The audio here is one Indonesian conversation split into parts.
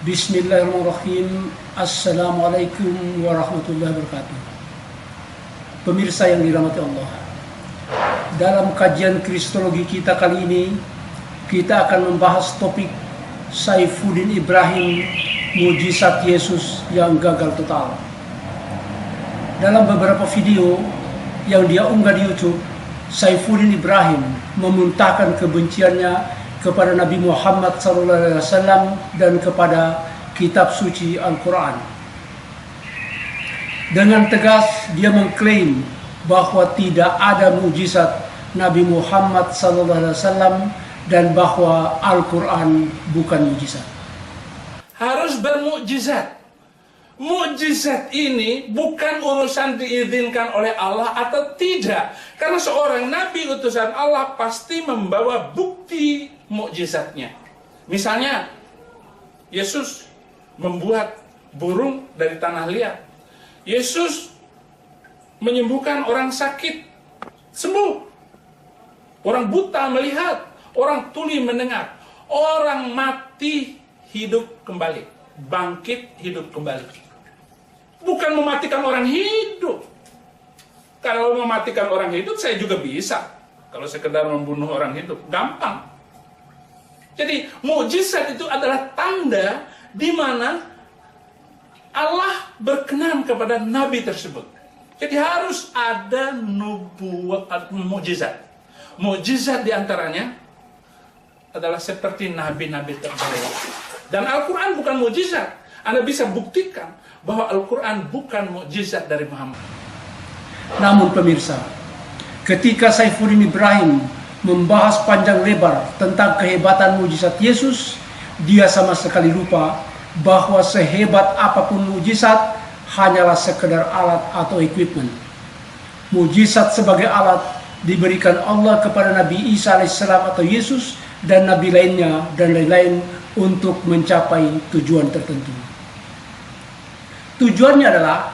Bismillahirrahmanirrahim. Assalamualaikum warahmatullahi wabarakatuh. Pemirsa yang dirahmati Allah, dalam kajian Kristologi kita kali ini, kita akan membahas topik Saifuddin Ibrahim, mujizat Yesus yang gagal total. Dalam beberapa video yang dia unggah di YouTube, Saifuddin Ibrahim memuntahkan kebenciannya kepada Nabi Muhammad SAW dan kepada kitab suci Al-Quran. Dengan tegas dia mengklaim bahwa tidak ada mujizat Nabi Muhammad SAW dan bahwa Al-Quran bukan mujizat. Harus bermukjizat. Mukjizat ini bukan urusan diizinkan oleh Allah atau tidak. Karena seorang nabi utusan Allah pasti membawa bukti mukjizatnya. Misalnya, Yesus membuat burung dari tanah liat. Yesus menyembuhkan orang sakit, sembuh. Orang buta melihat, orang tuli mendengar. Orang mati hidup kembali, bangkit hidup kembali. Bukan mematikan orang hidup. Kalau mematikan orang hidup saya juga bisa. Kalau sekedar membunuh orang hidup, gampang. Jadi mukjizat itu adalah tanda di mana Allah berkenan kepada nabi tersebut. Jadi harus ada nubuat, mukjizat. Mukjizat diantaranya adalah seperti nabi-nabi terdahulu. Dan Al-Quran bukan mukjizat. Anda bisa buktikan bahwa Al-Quran bukan mukjizat dari Muhammad. Namun pemirsa, ketika Saifuddin Ibrahim membahas panjang lebar tentang kehebatan mujizat Yesus, dia sama sekali lupa bahwa sehebat apapun mujizat hanyalah sekedar alat atau equipment. Mujizat sebagai alat diberikan Allah kepada Nabi Isa alaihissalam atau Yesus dan nabi lainnya dan lain-lain untuk mencapai tujuan tertentu. Tujuannya adalah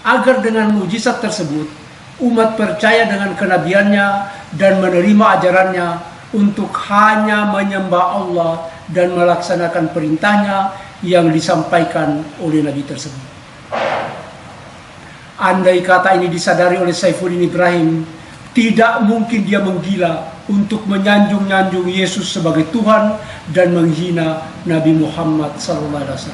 agar dengan mujizat tersebut umat percaya dengan kenabiannya dan menerima ajarannya untuk hanya menyembah Allah dan melaksanakan perintahnya yang disampaikan oleh nabi tersebut. Andai kata ini disadari oleh Saifuddin Ibrahim, tidak mungkin dia menggila untuk menyanjung-nyanjung Yesus sebagai Tuhan dan menghina Nabi Muhammad SAW.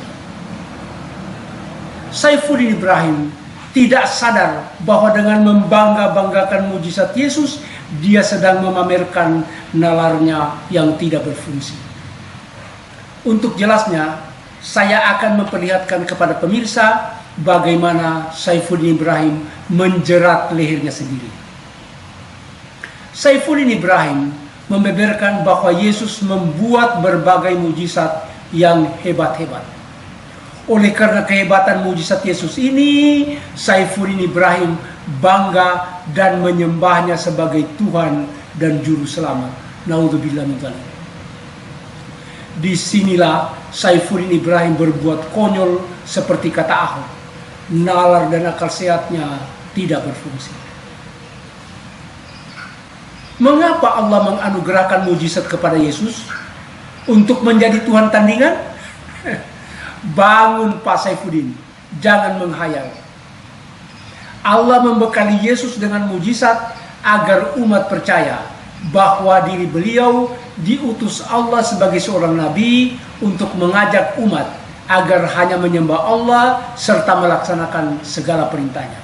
Saifuddin Ibrahim tidak sadar bahwa dengan membangga-banggakan mujizat Yesus, dia sedang memamerkan nalarnya yang tidak berfungsi. Untuk jelasnya, saya akan memperlihatkan kepada pemirsa bagaimana Saifuddin Ibrahim menjerat lehernya sendiri. Saifuddin Ibrahim membeberkan bahwa Yesus membuat berbagai mujizat yang hebat-hebat. Oleh karena kehebatan mujizat Yesus ini, Saifuddin Ibrahim bangga dan menyembahnya sebagai Tuhan dan Juru Selamat. Naudzubillah min dzalik. Disinilah Saifuddin Ibrahim berbuat konyol seperti kata Ahok. Nalar dan akal sehatnya tidak berfungsi. Mengapa Allah menganugerahkan mujizat kepada Yesus? Untuk menjadi Tuhan tandingan? Bangun Pak Saifuddin, jangan menghayal. Allah membekali Yesus dengan mujizat agar umat percaya bahwa diri beliau diutus Allah sebagai seorang nabi untuk mengajak umat agar hanya menyembah Allah serta melaksanakan segala perintahnya.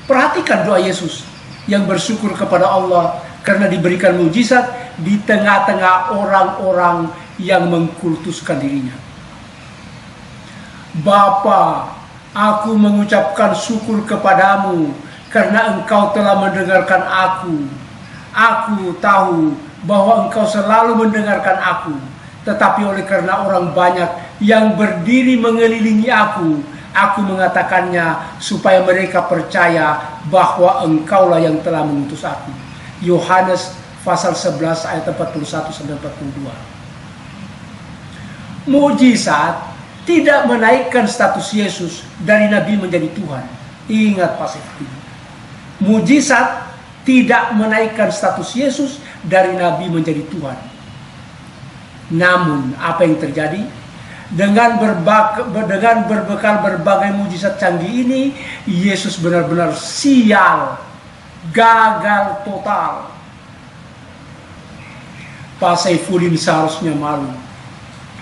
Perhatikan doa Yesus yang bersyukur kepada Allah karena diberikan mujizat di tengah-tengah orang-orang yang mengkultuskan dirinya. Bapa, aku mengucapkan syukur kepadamu karena engkau telah mendengarkan aku. Aku tahu bahwa engkau selalu mendengarkan aku. Tetapi oleh karena orang banyak yang berdiri mengelilingi aku mengatakannya supaya mereka percaya bahwa engkaulah yang telah mengutus aku. Yohanes pasal 11 ayat 41-42. Mujizat tidak menaikkan status Yesus dari nabi menjadi Tuhan. Ingat Pak Saifuddin. Mujizat tidak menaikkan status Yesus dari nabi menjadi Tuhan. Namun apa yang terjadi? Dengan berbekal berbagai mujizat canggih ini, Yesus benar-benar sial, gagal total. Pak Saifuddin seharusnya malu.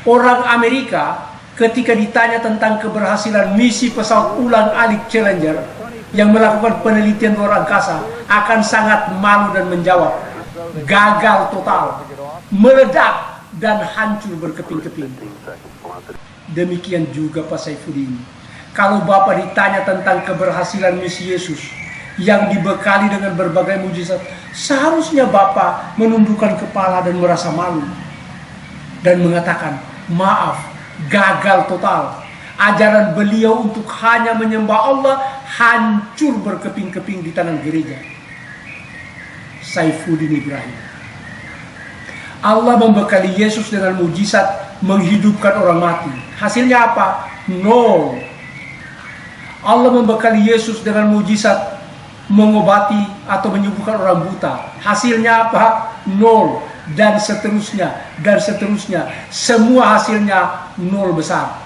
Orang Amerika ketika ditanya tentang keberhasilan misi pesawat ulang-alik Challenger yang melakukan penelitian luar angkasa, akan sangat malu dan menjawab, gagal total, meledak dan hancur berkeping-keping. Demikian juga Pak Saifuddin. Kalau Bapak ditanya tentang keberhasilan misi Yesus yang dibekali dengan berbagai mujizat, seharusnya Bapak menundukkan kepala dan merasa malu dan mengatakan, maaf, gagal total. Ajaran beliau untuk hanya menyembah Allah hancur berkeping-keping di tanah gereja. Saifuddin Ibrahim. Allah membekali Yesus dengan mujizat menghidupkan orang mati. Hasilnya apa? Nol. Allah membekali Yesus dengan mujizat mengobati atau menyembuhkan orang buta. Hasilnya apa? Nol. Dan seterusnya, dan seterusnya. Semua hasilnya nol besar.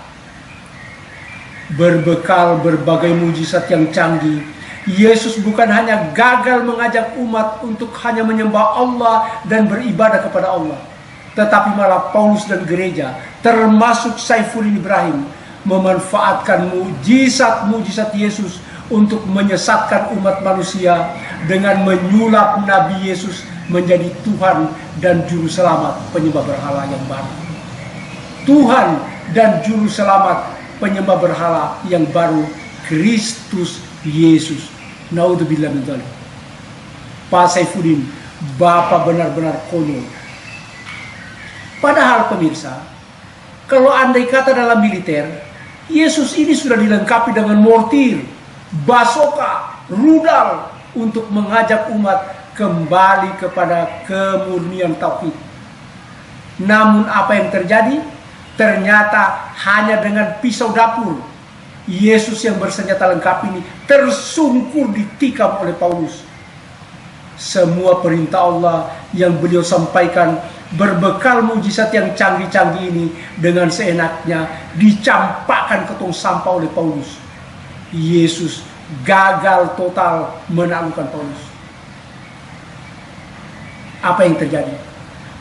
Berbekal berbagai mujizat yang canggih, Yesus bukan hanya gagal mengajak umat untuk hanya menyembah Allah dan beribadah kepada Allah, tetapi malah Paulus dan gereja, termasuk Saifuddin Ibrahim, memanfaatkan mujizat-mujizat Yesus untuk menyesatkan umat manusia dengan menyulap Nabi Yesus menjadi Tuhan dan Juru Selamat penyembah berhala yang baru. Tuhan dan Juru Selamat penyembah berhala yang baru, Kristus Yesus. Naudzubillah min dzalik. Pak Saifuddin, Bapak benar-benar konyol. Padahal pemirsa, kalau andai kata dalam militer, Yesus ini sudah dilengkapi dengan mortir, basoka, rudal untuk mengajak umat kembali kepada kemurnian tauhid. Namun apa yang terjadi? Ternyata hanya dengan pisau dapur Yesus yang bersenjata lengkap ini tersungkur ditikam oleh Paulus. Semua perintah Allah yang beliau sampaikan berbekal mujizat yang canggih-canggih ini dengan seenaknya dicampakkan ke tong sampah oleh Paulus. Yesus gagal total menaklukkan Paulus. Apa yang terjadi?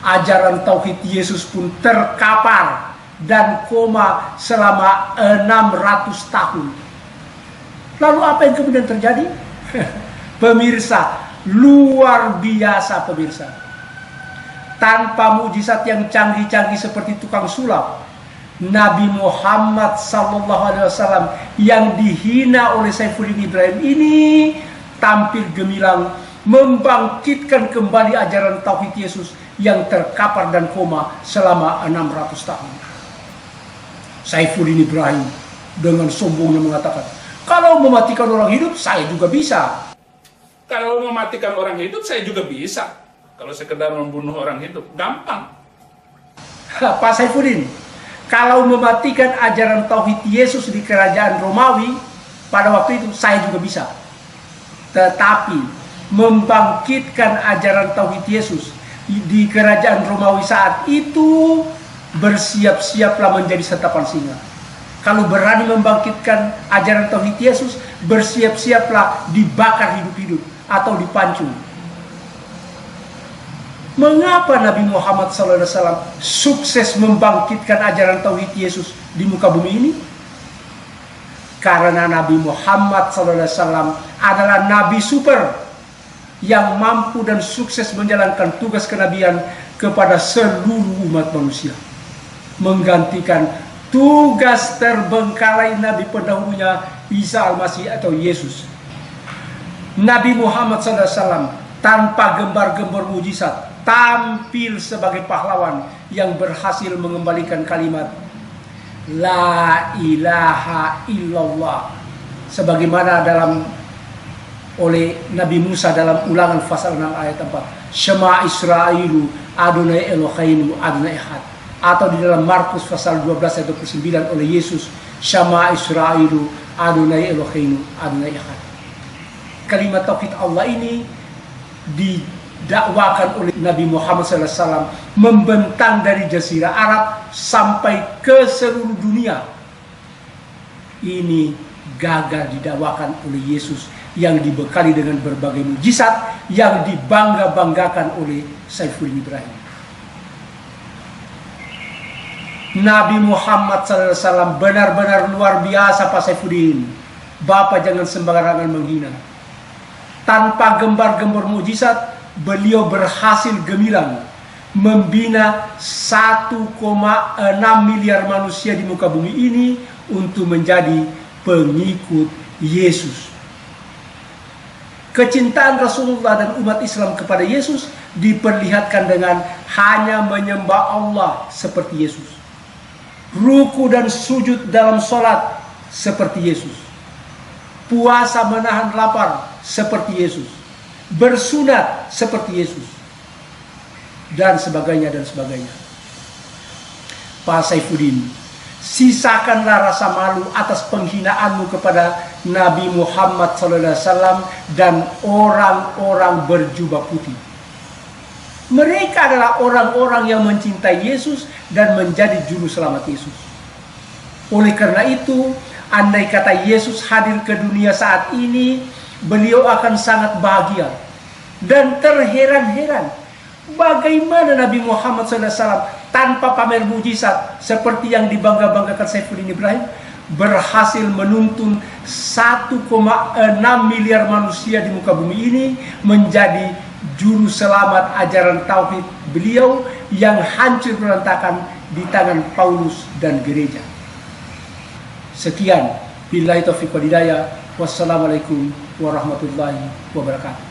Ajaran tauhid Yesus pun terkapar dan koma selama 600 tahun. Lalu apa yang kemudian terjadi? Pemirsa, luar biasa pemirsa. Tanpa mujizat yang canggih-canggih seperti tukang sulap, Nabi Muhammad SAW yang dihina oleh Saifuddin Ibrahim ini tampil gemilang membangkitkan kembali ajaran tauhid Yesus yang terkapar dan koma selama 600 tahun. Saifuddin Ibrahim dengan sombongnya mengatakan, kalau mematikan orang hidup, saya juga bisa. Kalau mematikan orang hidup, saya juga bisa. Kalau sekedar membunuh orang hidup, gampang. Pak Saifuddin, kalau mematikan ajaran tauhid Yesus di kerajaan Romawi, pada waktu itu saya juga bisa. Tetapi membangkitkan ajaran tauhid Yesus di kerajaan Romawi saat itu, bersiap-siaplah menjadi setapan singa. Kalau berani membangkitkan ajaran tauhid Yesus, bersiap-siaplah dibakar hidup-hidup atau dipancung. Mengapa Nabi Muhammad SAW sukses membangkitkan ajaran tauhid Yesus di muka bumi ini? Karena Nabi Muhammad SAW adalah Nabi super yang mampu dan sukses menjalankan tugas kenabian kepada seluruh umat manusia, menggantikan tugas terbengkalai Nabi pendahulunya Isa Al-Masih atau Yesus. Nabi Muhammad SAW tanpa gembar-gembor mujizat tampil sebagai pahlawan yang berhasil mengembalikan kalimat La ilaha illallah, sebagaimana oleh Nabi Musa dalam Ulangan pasal 6 ayat 4. Shema Isra'ilu Adonai Eloheinu Adonai Echad. Atau di dalam Markus pasal 12 ayat 29 oleh Yesus, Shema Isra'ilu Adonai Eloheinu Adonai Echad. Kalimat tauhid Allah ini dakwakan oleh Nabi Muhammad SAW membentang dari Jazirah Arab sampai ke seluruh dunia. Ini gagal didakwakan oleh Yesus yang dibekali dengan berbagai mujizat yang dibangga-banggakan oleh Saifuddin Ibrahim. Nabi Muhammad SAW benar-benar luar biasa Pak Saifuddin. Bapak jangan sembarangan menghina. Tanpa gembar-gembor mujizat, beliau berhasil gemilang membina 1,6 miliar manusia di muka bumi ini untuk menjadi pengikut Yesus. Kecintaan Rasulullah dan umat Islam kepada Yesus diperlihatkan dengan hanya menyembah Allah seperti Yesus, ruku dan sujud dalam sholat seperti Yesus, puasa menahan lapar seperti Yesus, bersunat seperti Yesus, dan sebagainya dan sebagainya. Pak Saifuddin, sisakanlah rasa malu atas penghinaanmu kepada Nabi Muhammad SAW dan orang-orang berjubah putih. Mereka adalah orang-orang yang mencintai Yesus dan menjadi juru selamat Yesus. Oleh karena itu, andai kata Yesus hadir ke dunia saat ini, beliau akan sangat bahagia dan terheran-heran bagaimana Nabi Muhammad SAW tanpa pamer mujizat seperti yang dibangga-banggakan Saifuddin Ibrahim berhasil menuntun 1,6 miliar manusia di muka bumi ini menjadi juru selamat ajaran tauhid beliau yang hancur berantakan di tangan Paulus dan gereja. Sekian, billahi taufiq wal hidayah. Wassalamualaikum warahmatullahi wabarakatuh.